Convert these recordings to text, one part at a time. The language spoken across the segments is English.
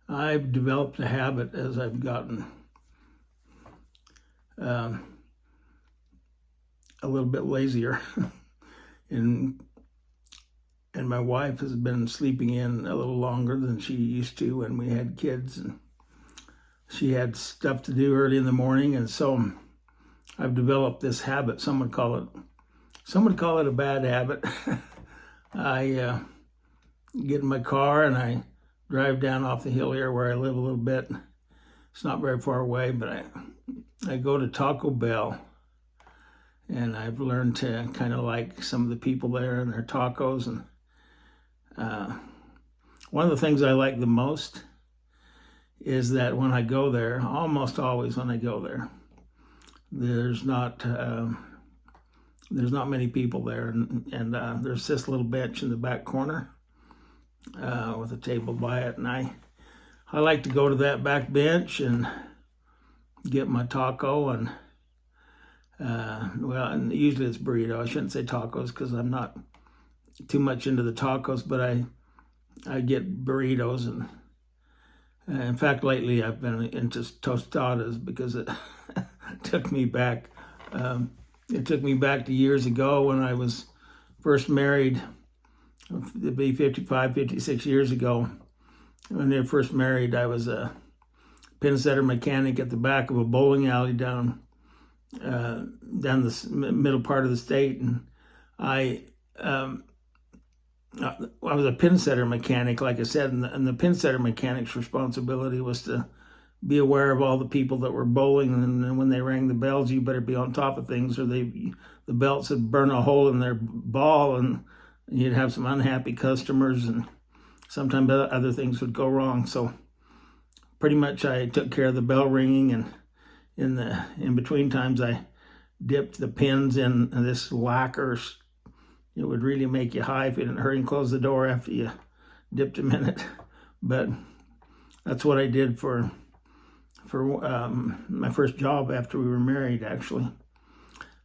I've developed a habit as I've gotten a little bit lazier, and my wife has been sleeping in a little longer than she used to when we had kids, and she had stuff to do early in the morning, and so I've developed this habit. Some would call it a bad habit. I get in my car and I drive down off the hill here where I live a little bit. It's not very far away, but I go to Taco Bell, and I've learned to kind of like some of the people there and their tacos. And one of the things I like the most is that when I go there, almost always when I go there, there's not many people there, and there's this little bench in the back corner with a table by it, and I like to go to that back bench and get my taco, and and usually it's burrito. I shouldn't say tacos because I'm not too much into the tacos, but I get burritos, and in fact lately I've been into tostadas because it took me back. It took me back to years ago when I was first married. It'd be 55, 56 years ago. When they were first married, I was a pin setter mechanic at the back of a bowling alley down the middle part of the state, and I was a pin setter mechanic, like I said, and the pin setter mechanic's responsibility was to be aware of all the people that were bowling, and then when they rang the bells, you better be on top of things, or the belts would burn a hole in their ball, and you'd have some unhappy customers, and sometimes other things would go wrong. So pretty much I took care of the bell ringing, and in between times I dipped the pins in this lacquer. It would really make you high if you didn't hurry and close the door after you dipped them in it. But that's what I did for my first job after we were married, actually.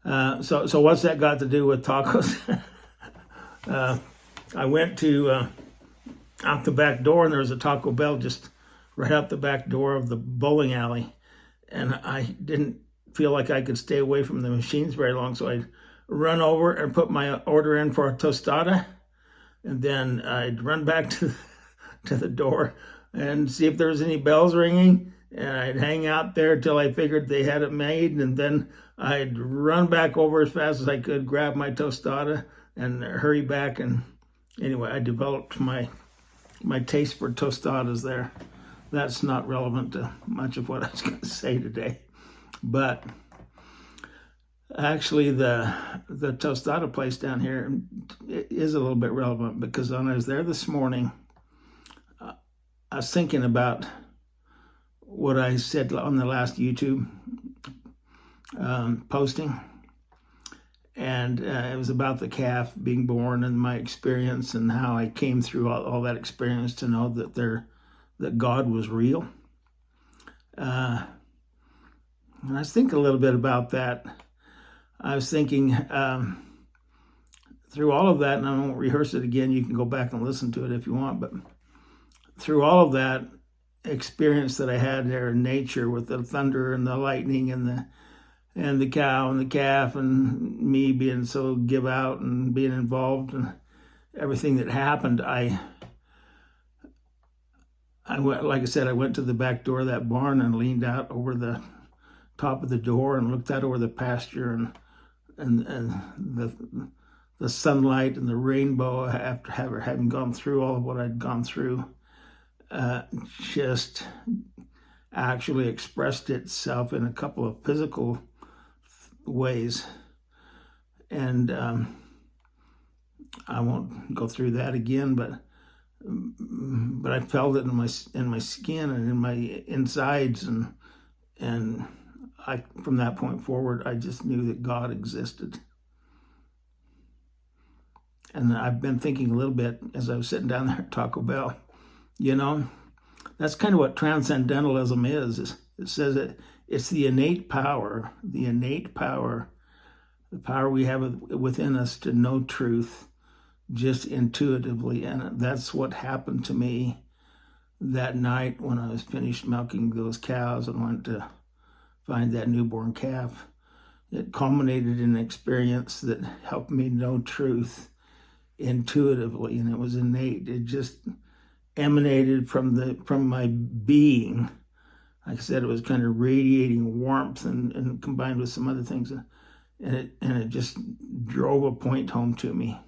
So what's that got to do with tacos? I went to out the back door, and there was a Taco Bell just right out the back door of the bowling alley, and I didn't feel like I could stay away from the machines very long, so I'd run over and put my order in for a tostada, and then I'd run back to the door and see if there was any bells ringing, and I'd hang out there till I figured they had it made, and then I'd run back over as fast as I could, grab my tostada, and hurry back. And anyway, I developed my taste for tostadas there. That's not relevant to much of what I was going to say today, but actually the tostada place down here is a little bit relevant, because when I was there this morning, I was thinking about what I said on the last YouTube posting, and it was about the calf being born and my experience and how I came through all that experience to know that God was real. And I was thinking a little bit about that. I was thinking through all of that, and I won't rehearse it again, you can go back and listen to it if you want, but through all of that experience that I had there in nature with the thunder and the lightning and the cow and the calf, and me being so give out and being involved and everything that happened, I went, like I said, I went to the back door of that barn and leaned out over the top of the door and looked out over the pasture and the sunlight and the rainbow after having gone through all of what I'd gone through. Just actually expressed itself in a couple of physical ways, and I won't go through that again, but I felt it in my skin and in my insides, and I, from that point forward, I just knew that God existed. And I've been thinking a little bit as I was sitting down there at Taco Bell. You know, that's kind of what transcendentalism is. It says that it's the innate power, the power we have within us to know truth, just intuitively. And that's what happened to me that night when I was finished milking those cows and went to find that newborn calf. It culminated in an experience that helped me know truth intuitively, and it was innate. It just emanated from my being. Like I said, it was kind of radiating warmth and combined with some other things, and it just drove a point home to me.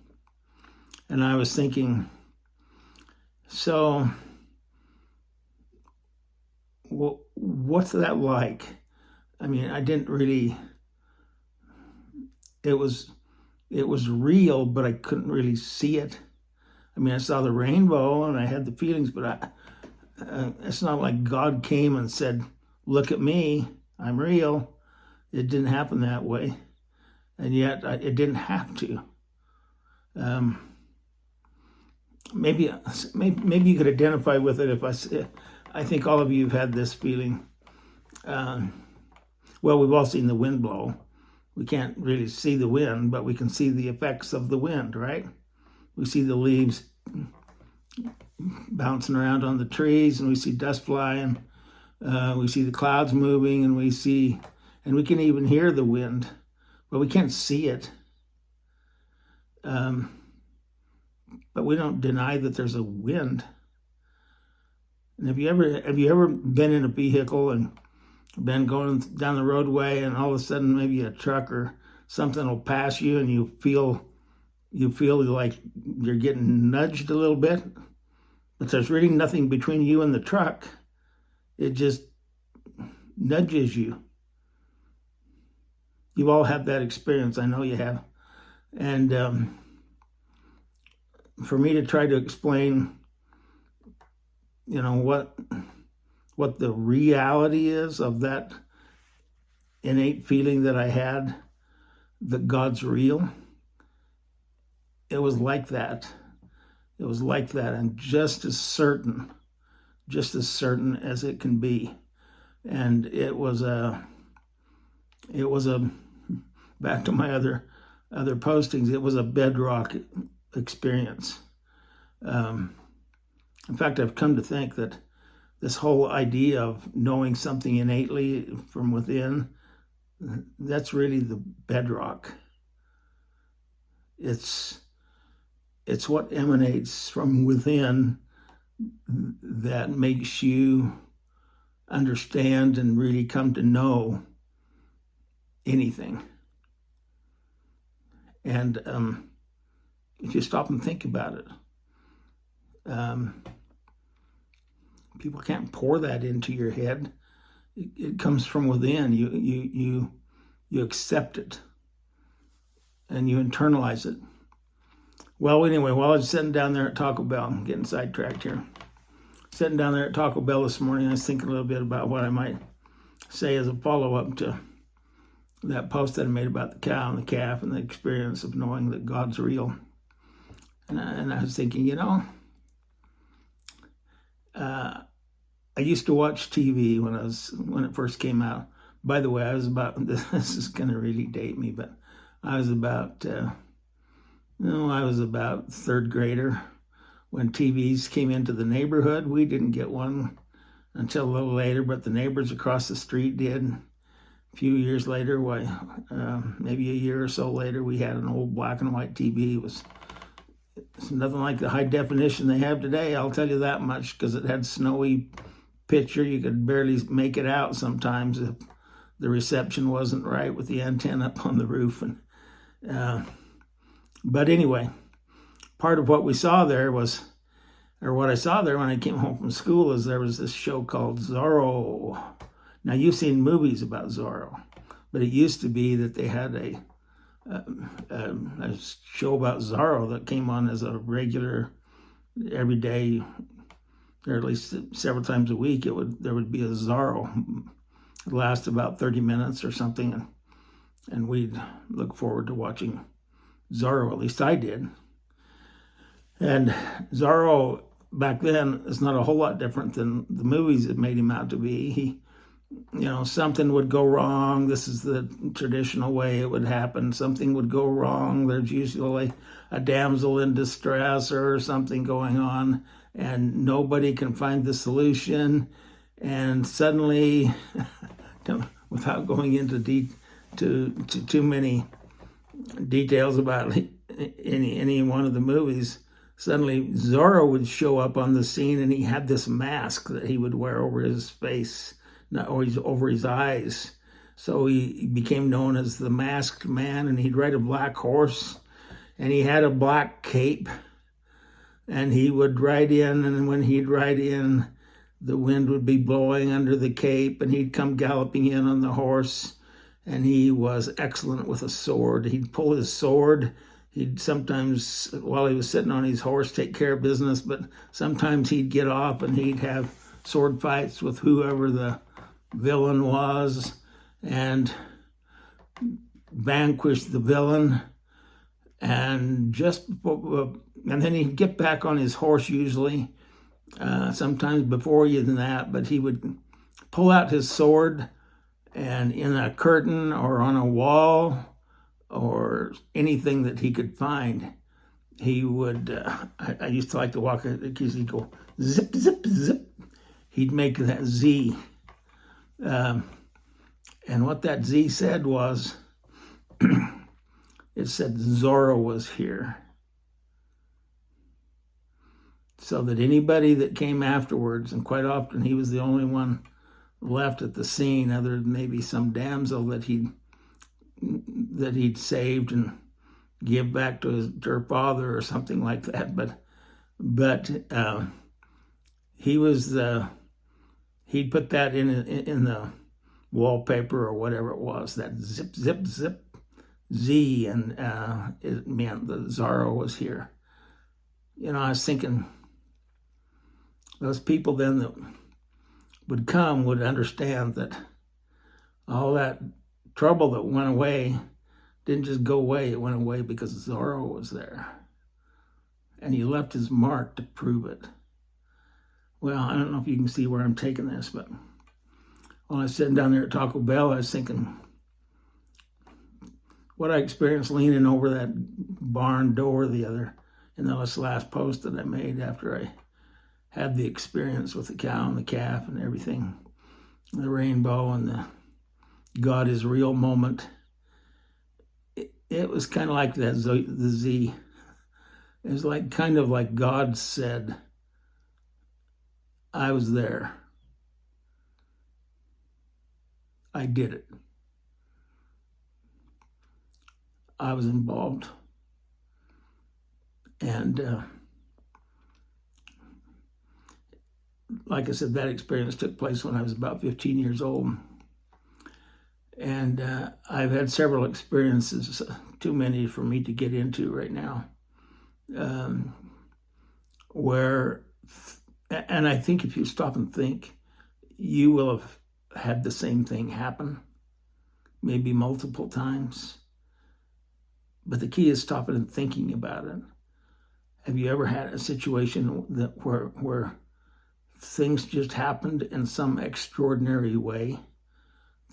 And I was thinking, so what's that like? I mean, I didn't really. It was real, but I couldn't really see it. I mean, I saw the rainbow and I had the feelings, but it's not like God came and said, "Look at me, I'm real." It didn't happen that way, and yet it didn't have to. Maybe you could identify with it if I think all of you have had this feeling. Well, we've all seen the wind blow. We can't really see the wind, but we can see the effects of the wind, right? We see the leaves bouncing around on the trees, and we see dust flying. We see the clouds moving, and we can even hear the wind, but we can't see it. But we don't deny that there's a wind. And have you ever been in a vehicle and been going down the roadway, and all of a sudden maybe a truck or something will pass you, and you feel like you're getting nudged a little bit, but there's really nothing between you and the truck. It just nudges you. You've all had that experience. I know you have. And for me to try to explain, what the reality is of that innate feeling that I had that God's real, it was like that. It was like that, and just as certain as it can be. And it was a back to my other postings, it was a bedrock experience. In fact, I've come to think that this whole idea of knowing something innately from within, that's really the bedrock. It's what emanates from within that makes you understand and really come to know anything. And if you stop and think about it, people can't pour that into your head. It comes from within. You accept it and you internalize it. Well, anyway, while I was sitting down there at Taco Bell, I'm getting sidetracked here. Sitting down there at Taco Bell this morning, I was thinking a little bit about what I might say as a follow-up to that post that I made about the cow and the calf and the experience of knowing that God's real. And I was thinking, I used to watch TV when it first came out. By the way, this is going to really date me, but I was about third grader when TVs came into the neighborhood. We didn't get one until a little later, but the neighbors across the street did. A few years later, maybe a year or so later, we had an old black and white TV. It's nothing like the high definition they have today, I'll tell you that much, because it had snowy picture. You could barely make it out sometimes if the reception wasn't right with the antenna up on the roof. But anyway, part of what we saw there what I saw there when I came home from school is there was this show called Zorrow. Now, you've seen movies about Zorro, but it used to be that they had a show about Zorro that came on as a regular, every day, or at least several times a week. There would be a Zorro. It last about 30 minutes or something, and we'd look forward to watching Zorro. At least I did. And Zorro back then is not a whole lot different than the movies that made him out to be. something would go wrong. This is the traditional way it would happen. Something would go wrong. There's usually a damsel in distress or something going on, and nobody can find the solution. And suddenly, without going into too many details about any one of the movies, suddenly Zorro would show up on the scene, and he had this mask that he would wear over his face, not always over his eyes. So he became known as the Masked Man, and he'd ride a black horse, and he had a black cape, and he would ride in, and when he'd ride in, the wind would be blowing under the cape, and he'd come galloping in on the horse, and he was excellent with a sword. He'd pull his sword. He'd sometimes, while he was sitting on his horse, take care of business, but sometimes he'd get off and he'd have sword fights with whoever the villain was and vanquish the villain. And then he'd get back on his horse usually, sometimes before even that, but he would pull out his sword, and in a curtain or on a wall or anything that he could find, he would, I used to like to walk because he'd go zip, zip, zip. He'd make that Z. And what that Z said was, it said Zorro was here. So that anybody that came afterwards, and quite often he was the only one left at the scene, other than maybe some damsel that he'd saved and give back to her father or something like that. But he was he'd put that in the wallpaper or whatever it was, that zip, zip, zip, Z, and it meant that Zorro was here. I was thinking, those people then that would come would understand that all that trouble that went away didn't just go away. It went away because Zorro was there. And he left his mark to prove it. Well, I don't know if you can see where I'm taking this, but while I was sitting down there at Taco Bell, I was thinking what I experienced leaning over that barn door in this last post that I made after I had the experience with the cow and the calf and everything, the rainbow and the God is real moment. It was kind of like that, the Z. It was kind of like God said, I was there. I did it. I was involved. And like I said, that experience took place when I was about 15 years old. And I've had several experiences, too many for me to get into right now, where, and I think if you stop and think, you will have had the same thing happen, maybe multiple times. But the key is stopping and thinking about it. Have you ever had a situation where things just happened in some extraordinary way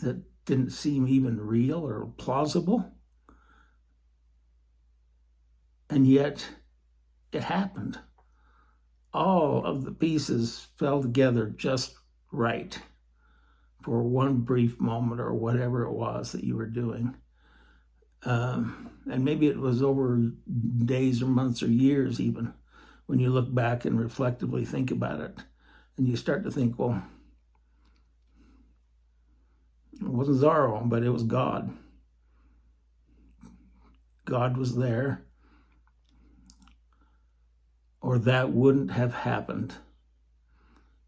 that didn't seem even real or plausible? And yet it happened. All of the pieces fell together just right for one brief moment or whatever it was that you were doing. And maybe it was over days or months or years even, when you look back and reflectively think about it. And you start to think, well, it wasn't Zorro, but it was God. God was there, or that wouldn't have happened.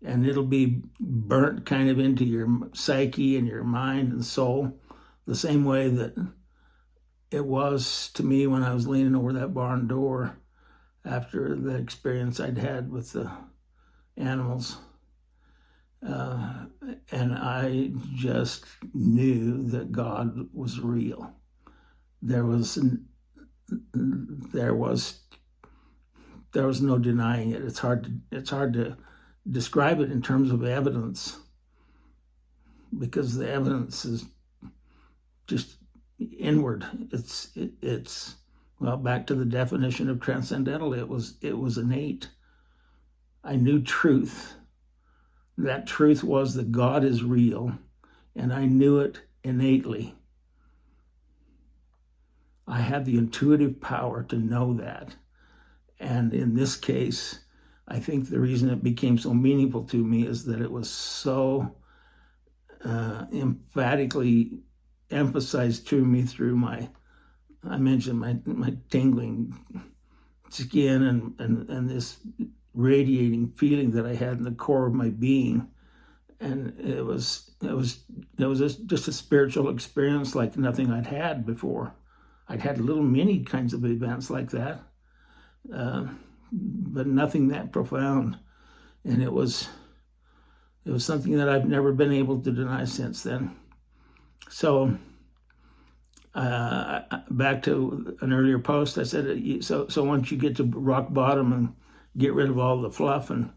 And it'll be burnt kind of into your psyche and your mind and soul, the same way that it was to me when I was leaning over that barn door after the experience I'd had with the animals. And I just knew that God was real. There was no denying it. It's hard to describe it in terms of evidence. because the evidence is just inward. It's well, back to the definition of transcendental. It was innate. I knew truth. That truth was that God is real, and I knew it innately. I had the intuitive power to know that. And in this case, I think the reason it became so meaningful to me is that it was so emphatically emphasized to me through I mentioned my tingling skin and this radiating feeling that I had in the core of my being. And it was just a spiritual experience like nothing I'd had before. I'd had little mini kinds of events like that, but nothing that profound. And it was something that I've never been able to deny since then. So back to an earlier post, I said, so once you get to rock bottom and get rid of all the fluff and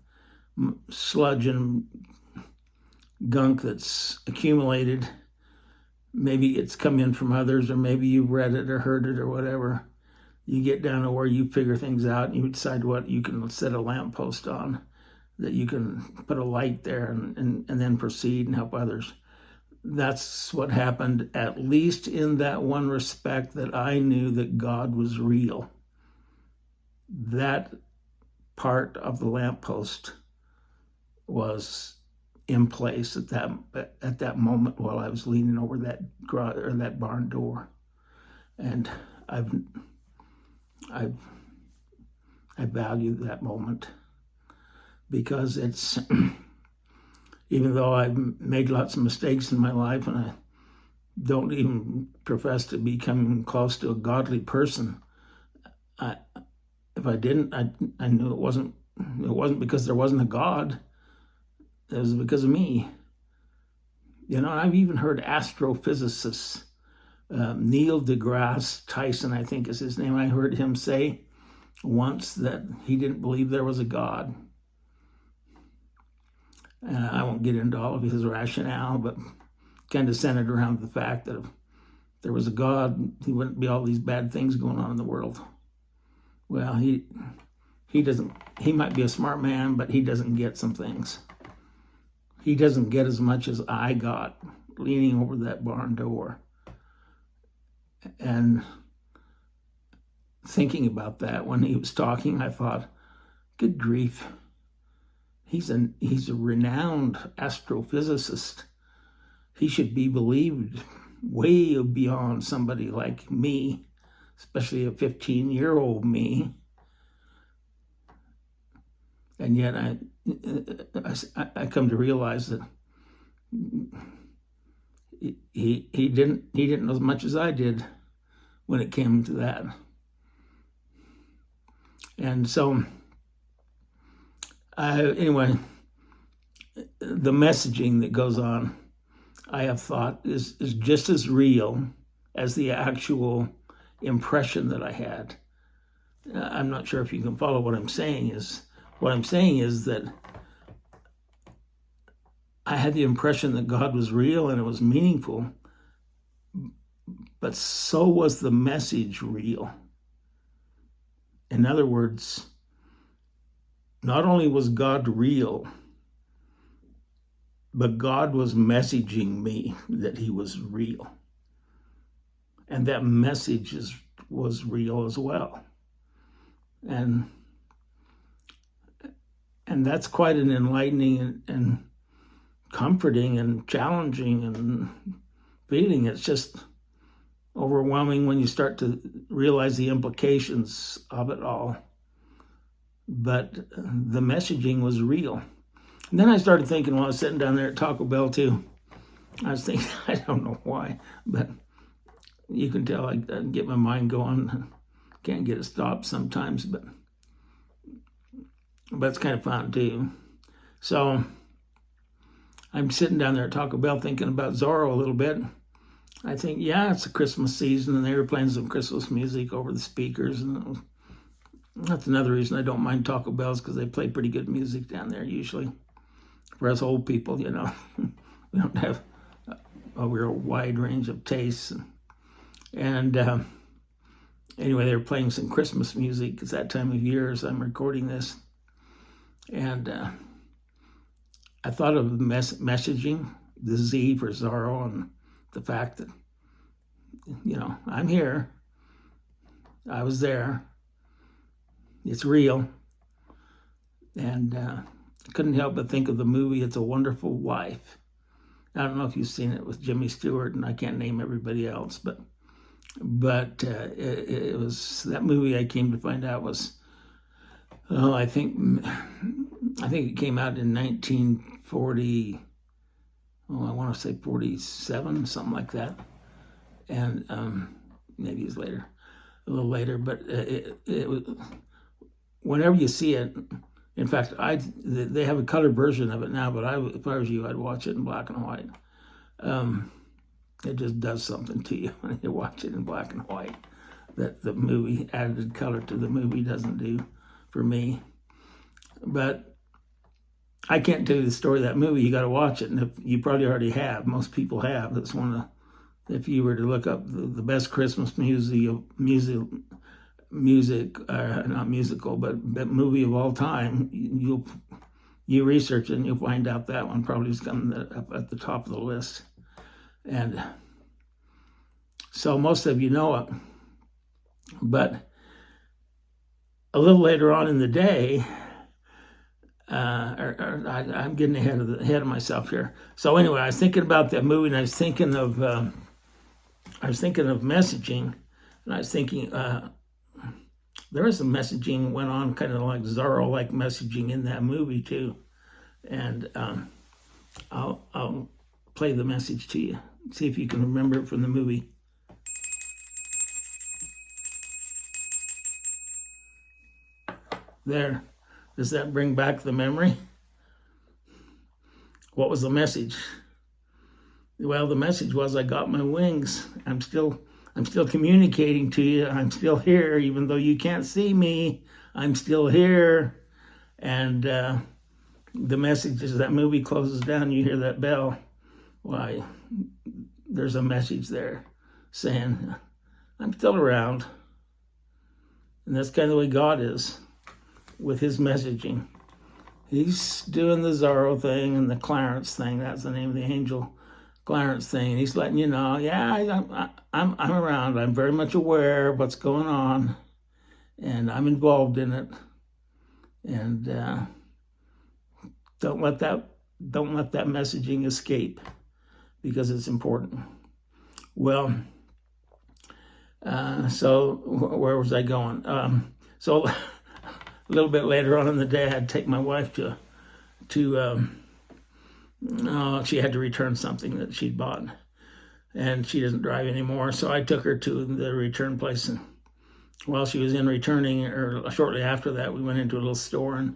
sludge and gunk that's accumulated, maybe it's come in from others, or maybe you've read it or heard it or whatever. You get down to where you figure things out and you decide what you can set a lamppost on, that you can put a light there and then proceed and help others. That's what happened, at least in that one respect, that I knew that God was real. That part of the lamppost was in place at that moment while I was leaning over that barn door, and I value that moment, because it's even though I've made lots of mistakes in my life and I don't even profess to become close to a godly person, if I didn't, I knew it wasn't because there wasn't a God. It was because of me. I've even heard astrophysicists, Neil deGrasse Tyson, I think is his name. I heard him say once that he didn't believe there was a God. I won't get into all of his rationale, but kind of centered around the fact that if there was a God, he wouldn't be all these bad things going on in the world. Well, he doesn't. He might be a smart man, but he doesn't get some things. He doesn't get as much as I got leaning over that barn door. And thinking about that when he was talking, I thought, good grief. He's a renowned astrophysicist. He should be believed way beyond somebody like me, especially a 15-year-old me. And yet I come to realize that he didn't know as much as I did when it came to that. And so anyway, the messaging that goes on, I have thought is just as real as the actual impression that I had. I'm not sure if you can follow what I'm saying. What I'm saying is that I had the impression that God was real and it was meaningful, but so was the message real. In other words, not only was God real, but God was messaging me that he was real. And that message was real as well. And that's quite an enlightening and comforting and challenging and feeling. It's just overwhelming when you start to realize the implications of it all. But the messaging was real. And then I started thinking while I was sitting down there at Taco Bell too, I was thinking, I don't know why, but you can tell I get my mind going. Can't get it stopped sometimes, but it's kind of fun too. So I'm sitting down there at Taco Bell thinking about Zorrow a little bit. I think, yeah, it's a Christmas season, and they were playing some Christmas music over the speakers, and that's another reason I don't mind Taco Bell's, because they play pretty good music down there usually. For us old people, we don't have a real wide range of tastes. And anyway, they were playing some Christmas music. It's that time of year as I'm recording this. And I thought of messaging, the Z for Zorrow, and the fact that, I'm here. I was there. It's real. And I couldn't help but think of the movie It's a Wonderful Life. I don't know if you've seen it with Jimmy Stewart, and I can't name everybody else, but it was that movie. I came to find out was, I think it came out in 1940. Oh, I want to say 47, something like that, and maybe it's later, a little later. But it was, whenever you see it. In fact, they have a colored version of it now, but if I was you, I'd watch it in black and white. It just does something to you when you watch it in black and white that the movie, added color to the movie, doesn't do for me. But I can't tell you the story of that movie. You got to watch it, and if you probably already have. Most people have. It's one of the, if you were to look up the best Christmas not musical, but movie of all time, you research it and you'll find out that one probably is coming up at the top of the list. And so most of you know it. But a little later on in the day, I'm getting ahead of myself here. So anyway, I was thinking about that movie, and I was thinking of messaging, and I was thinking. There was some messaging went on, kind of like Zorro-like messaging in that movie too, and I'll play the message to you. See if you can remember it from the movie. There, does that bring back the memory? What was the message? Well, the message was, I got my wings. I'm still communicating to you. I'm still here, even though you can't see me. I'm still here. And the message is that movie closes down, you hear that bell. Why, there's a message there saying, I'm still around. And that's kind of the way God is with his messaging. He's doing the Zorrow thing and the Clarence thing. That's the name of the angel. Clarence thing. He's letting you know, yeah, I'm around. I'm very much aware of what's going on, and I'm involved in it. And don't let that messaging escape, because it's important. Well, so where was I going? So a little bit later on in the day, I had to take my wife to she had to return something that she'd bought, and she doesn't drive anymore. So I took her to the return place, and while she was in returning, or shortly after that, we went into a little store,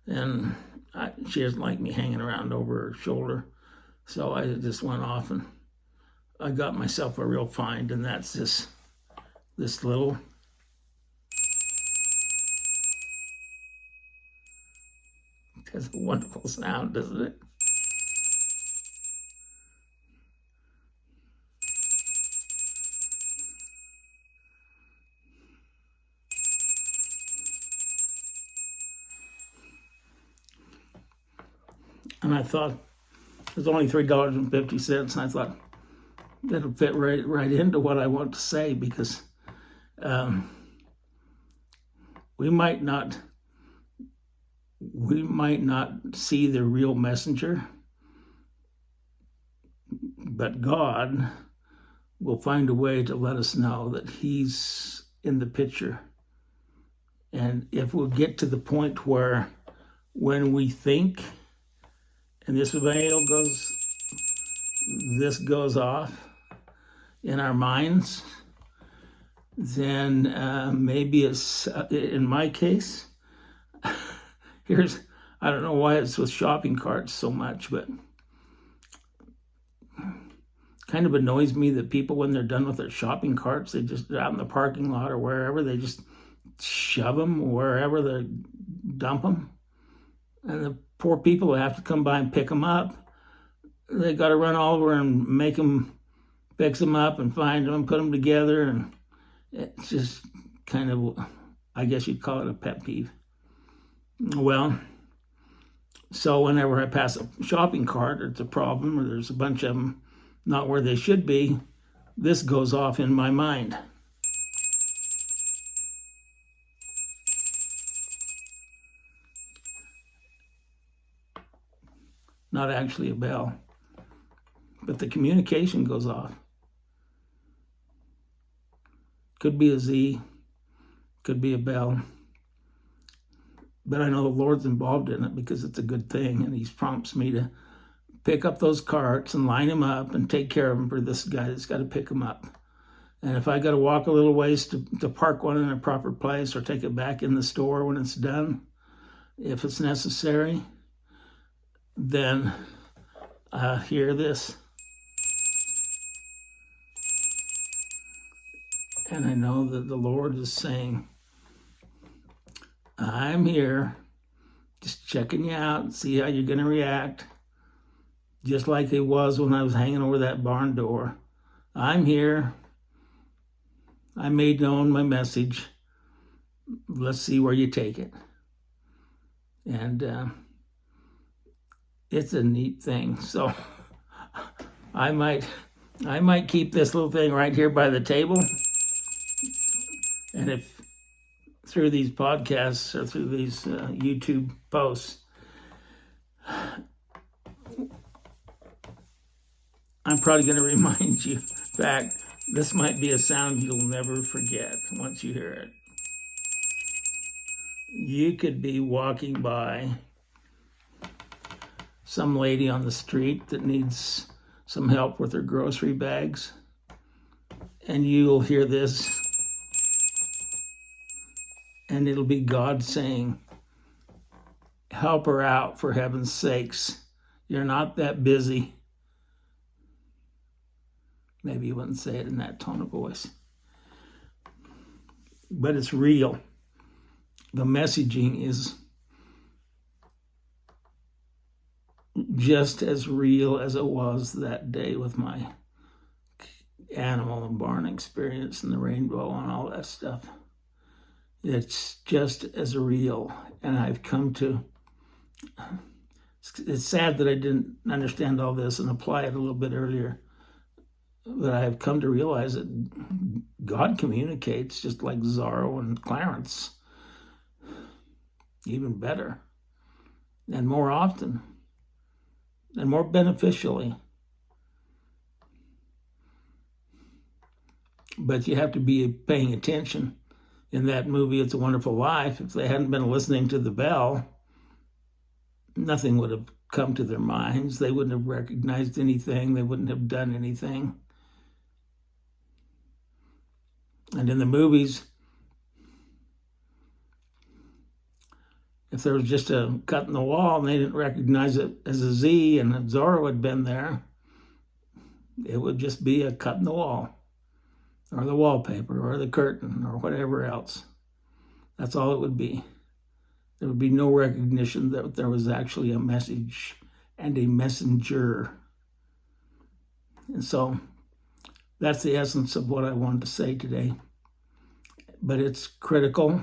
and she doesn't like me hanging around over her shoulder. So I just went off, and I got myself a real find, and that's this little. It has a wonderful sound, doesn't it? And I thought, it was only $3.50, and I thought, that'll fit right into what I want to say, because we might not see the real messenger, but God will find a way to let us know that he's in the picture. And if we'll get to the point where when we think, and this goes off in our minds, then maybe it's, in my case, I don't know why it's with shopping carts so much, but kind of annoys me that people, when they're done with their shopping carts, they're out in the parking lot or wherever, they just shove them wherever, they dump them. And the poor people have to come by and pick them up. they got to run all over and make them, fix them up and find them, put them together. And it's just kind of, I guess you'd call it a pet peeve. Well, so whenever I pass a shopping cart, it's a problem, or there's a bunch of them not where they should be, this goes off in my mind. Not actually a bell, but the communication goes off. Could be a Z, could be a bell. But I know the Lord's involved in it because it's a good thing, and He prompts me to pick up those carts and line them up and take care of them for this guy that's got to pick them up. And if I got to walk a little ways to park one in a proper place or take it back in the store when it's done, if it's necessary, then I hear this. And I know that the Lord is saying, I'm here, just checking you out and see how you're going to react. Just like it was when I was hanging over that barn door. I'm here. I made known my message. Let's see where you take it. And it's a neat thing. So I might keep this little thing right here by the table. And if through these podcasts or through these YouTube posts, I'm probably going to remind you. In fact, this might be a sound you'll never forget once you hear it. You could be walking by some lady on the street that needs some help with her grocery bags, and you'll hear this, and it'll be God saying, help her out, for heaven's sakes. You're not that busy. Maybe you wouldn't say it in that tone of voice. But it's real. The messaging is just as real as it was that day with my animal and barn experience and the rainbow and all that stuff. It's just as real. And I've come to, it's sad that I didn't understand all this and apply it a little bit earlier. But I have come to realize that God communicates just like Zorrow and Clarence, even better, and more often, and more beneficially. But you have to be paying attention. In that movie, It's a Wonderful Life, if they hadn't been listening to the bell, nothing would have come to their minds. They wouldn't have recognized anything. They wouldn't have done anything. And in the movies, if there was just a cut in the wall and they didn't recognize it as a Z and Zorro had been there, it would just be a cut in the wall, or the wallpaper, or the curtain, or whatever else. That's all it would be. There would be no recognition that there was actually a message and a messenger. And so that's the essence of what I wanted to say today. But it's critical.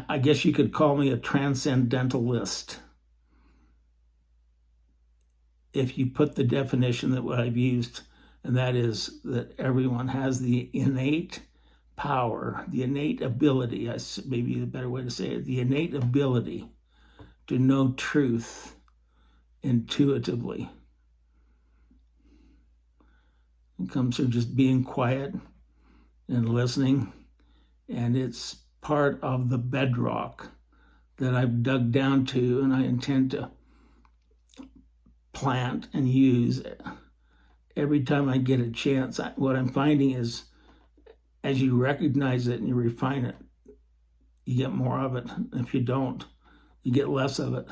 I guess you could call me a transcendentalist if you put the definition that what I've used, and that is that everyone has the innate power, the innate ability, maybe a better way to say it, the innate ability to know truth intuitively. It comes through just being quiet and listening, and it's part of the bedrock that I've dug down to, and I intend to plant and use every time I get a chance. What I'm finding is, as you recognize it and you refine it, you get more of it. If you don't, you get less of it.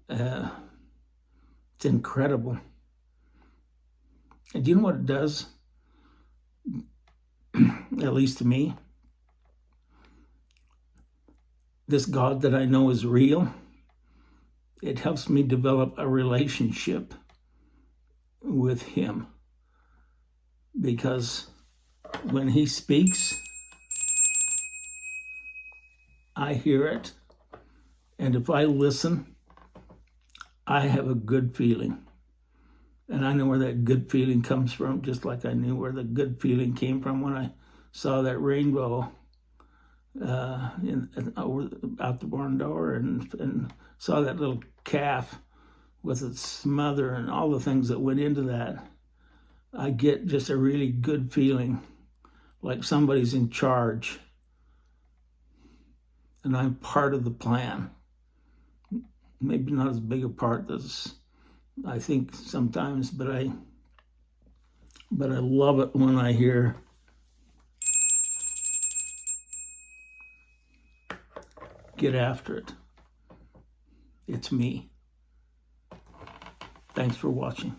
It's incredible. And do you know what it does? At least to me. This God that I know is real, it helps me develop a relationship with him, because when he speaks, I hear it, and if I listen, I have a good feeling. And I know where that good feeling comes from, just like I knew where the good feeling came from when I saw that rainbow out the barn door, and saw that little calf with its mother and all the things that went into that. I get just a really good feeling, like somebody's in charge, and I'm part of the plan. Maybe not as big a part as I think sometimes, but I love it when I hear get after it. It's me. Thanks for watching.